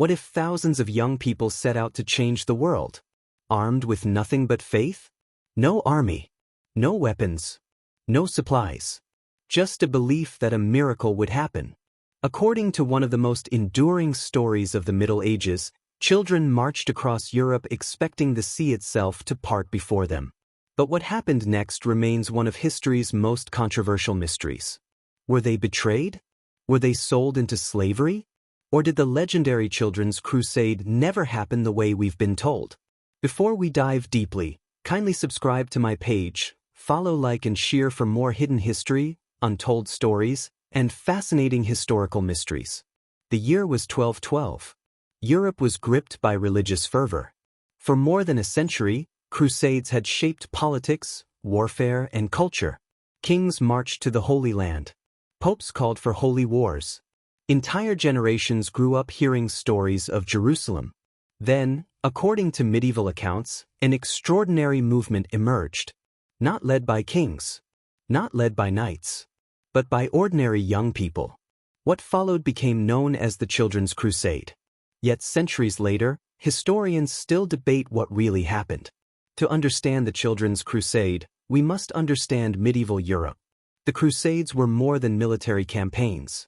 What if thousands of young people set out to change the world? Armed with nothing but faith? No army, no weapons, no supplies. Just a belief that a miracle would happen. According to one of the most enduring stories of the Middle Ages, children marched across Europe expecting the sea itself to part before them. But what happened next remains one of history's most controversial mysteries. Were they betrayed? Were they sold into slavery? Or did the legendary children's crusade never happen the way we've been told? Before we dive deeply, kindly subscribe to my page, follow, like, and share for more hidden history, untold stories, and fascinating historical mysteries. The year was 1212. Europe was gripped by religious fervor. For more than a century, crusades had shaped politics, warfare, and culture. Kings marched to the Holy Land. Popes called for holy wars. Entire generations grew up hearing stories of Jerusalem. Then, according to medieval accounts, an extraordinary movement emerged. Not led by kings, not led by knights, but by ordinary young people. What followed became known as the Children's Crusade. Yet centuries later, historians still debate what really happened. To understand the Children's Crusade, we must understand medieval Europe. The Crusades were more than military campaigns.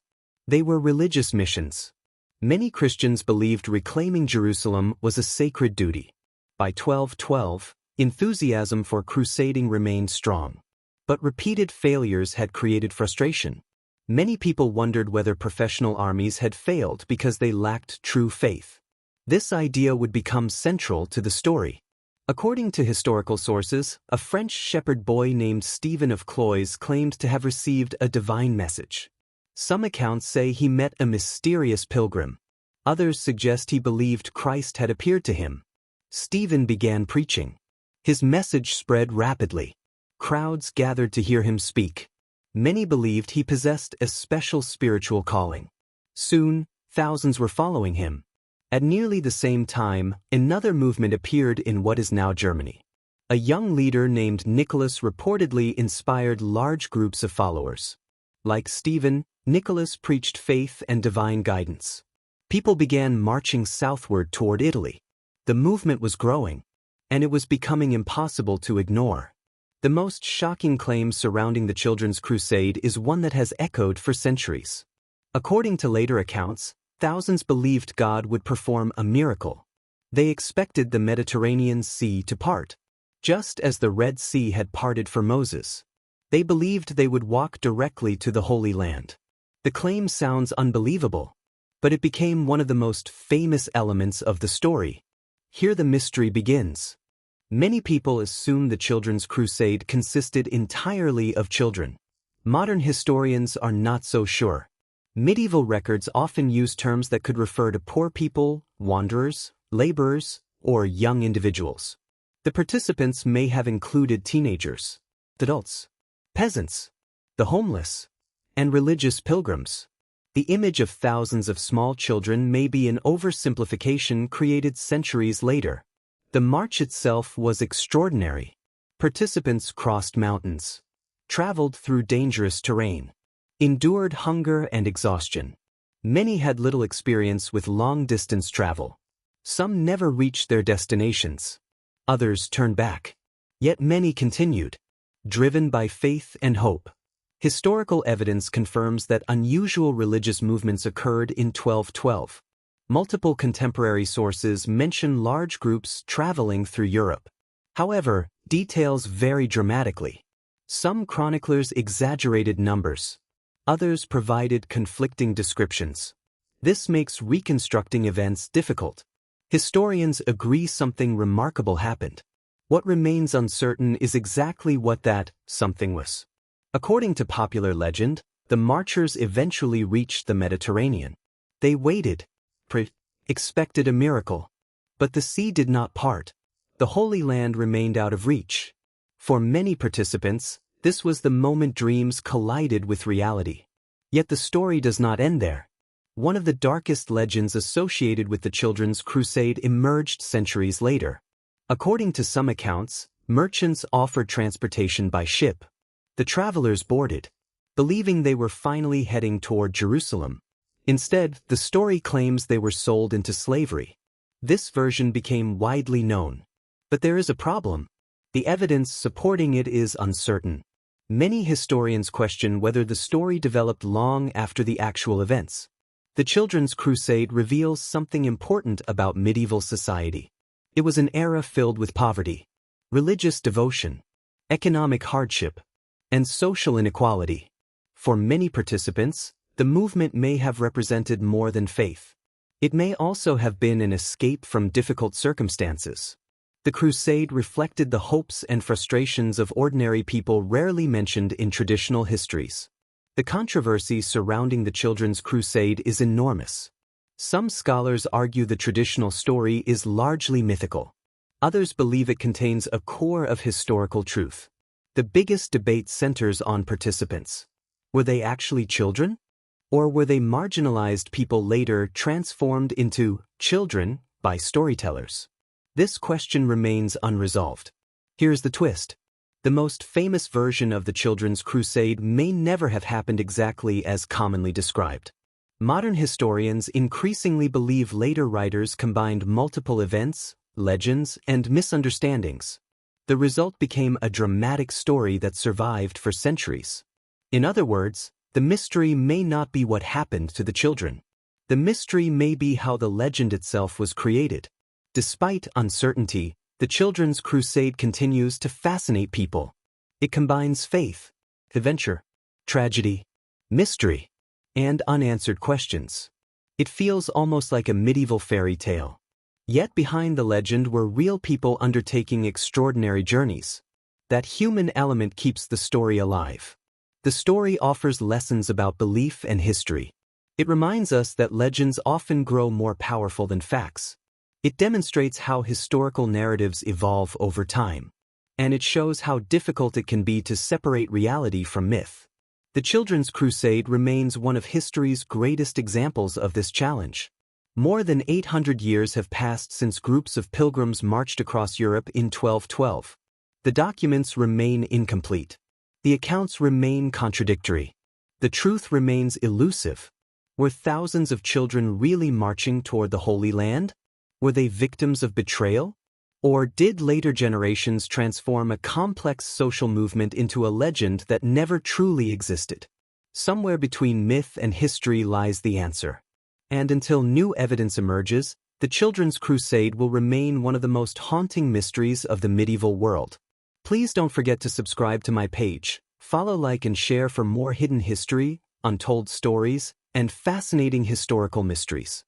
They were religious missions. Many Christians believed reclaiming Jerusalem was a sacred duty. By 1212, enthusiasm for crusading remained strong. But repeated failures had created frustration. Many people wondered whether professional armies had failed because they lacked true faith. This idea would become central to the story. According to historical sources, a French shepherd boy named Stephen of Cloyes claimed to have received a divine message. Some accounts say he met a mysterious pilgrim. Others suggest he believed Christ had appeared to him. Stephen began preaching. His message spread rapidly. Crowds gathered to hear him speak. Many believed he possessed a special spiritual calling. Soon, thousands were following him. At nearly the same time, another movement appeared in what is now Germany. A young leader named Nicholas reportedly inspired large groups of followers. Like Stephen, Nicholas preached faith and divine guidance. People began marching southward toward Italy. The movement was growing, and it was becoming impossible to ignore. The most shocking claim surrounding the Children's Crusade is one that has echoed for centuries. According to later accounts, thousands believed God would perform a miracle. They expected the Mediterranean Sea to part, just as the Red Sea had parted for Moses. They believed they would walk directly to the Holy Land. The claim sounds unbelievable, but it became one of the most famous elements of the story. Here the mystery begins. Many people assume the Children's Crusade consisted entirely of children. Modern historians are not so sure. Medieval records often use terms that could refer to poor people, wanderers, laborers, or young individuals. The participants may have included teenagers, adults, peasants, the homeless, and religious pilgrims. The image of thousands of small children may be an oversimplification created centuries later. The march itself was extraordinary. Participants crossed mountains, traveled through dangerous terrain, endured hunger and exhaustion. Many had little experience with long-distance travel. Some never reached their destinations. Others turned back. Yet many continued, driven by faith and hope. Historical evidence confirms that unusual religious movements occurred in 1212. Multiple contemporary sources mention large groups traveling through Europe. However, details vary dramatically. Some chroniclers exaggerated numbers. Others provided conflicting descriptions. This makes reconstructing events difficult. Historians agree something remarkable happened. What remains uncertain is exactly what that something was. According to popular legend, the marchers eventually reached the Mediterranean. They waited, expected a miracle. But the sea did not part. The Holy Land remained out of reach. For many participants, this was the moment dreams collided with reality. Yet the story does not end there. One of the darkest legends associated with the Children's Crusade emerged centuries later. According to some accounts, merchants offered transportation by ship. The travelers boarded, believing they were finally heading toward Jerusalem. Instead, the story claims they were sold into slavery. This version became widely known. But there is a problem. The evidence supporting it is uncertain. Many historians question whether the story developed long after the actual events. The Children's Crusade reveals something important about medieval society. It was an era filled with poverty, religious devotion, economic hardship, and social inequality. For many participants, the movement may have represented more than faith. It may also have been an escape from difficult circumstances. The Crusade reflected the hopes and frustrations of ordinary people rarely mentioned in traditional histories. The controversy surrounding the Children's Crusade is enormous. Some scholars argue the traditional story is largely mythical. Others believe it contains a core of historical truth. The biggest debate centers on participants. Were they actually children? Or were they marginalized people later transformed into children by storytellers? This question remains unresolved. Here's the twist. The most famous version of the Children's Crusade may never have happened exactly as commonly described. Modern historians increasingly believe later writers combined multiple events, legends, and misunderstandings. The result became a dramatic story that survived for centuries. In other words, the mystery may not be what happened to the children. The mystery may be how the legend itself was created. Despite uncertainty, the Children's Crusade continues to fascinate people. It combines faith, adventure, tragedy, mystery, and unanswered questions. It feels almost like a medieval fairy tale. Yet behind the legend were real people undertaking extraordinary journeys. That human element keeps the story alive. The story offers lessons about belief and history. It reminds us that legends often grow more powerful than facts. It demonstrates how historical narratives evolve over time. And it shows how difficult it can be to separate reality from myth. The Children's Crusade remains one of history's greatest examples of this challenge. More than 800 years have passed since groups of pilgrims marched across Europe in 1212. The documents remain incomplete. The accounts remain contradictory. The truth remains elusive. Were thousands of children really marching toward the Holy Land? Were they victims of betrayal? Or did later generations transform a complex social movement into a legend that never truly existed? Somewhere between myth and history lies the answer. And until new evidence emerges, the Children's Crusade will remain one of the most haunting mysteries of the medieval world. Please don't forget to subscribe to my page, follow, like, and share for more hidden history, untold stories, and fascinating historical mysteries.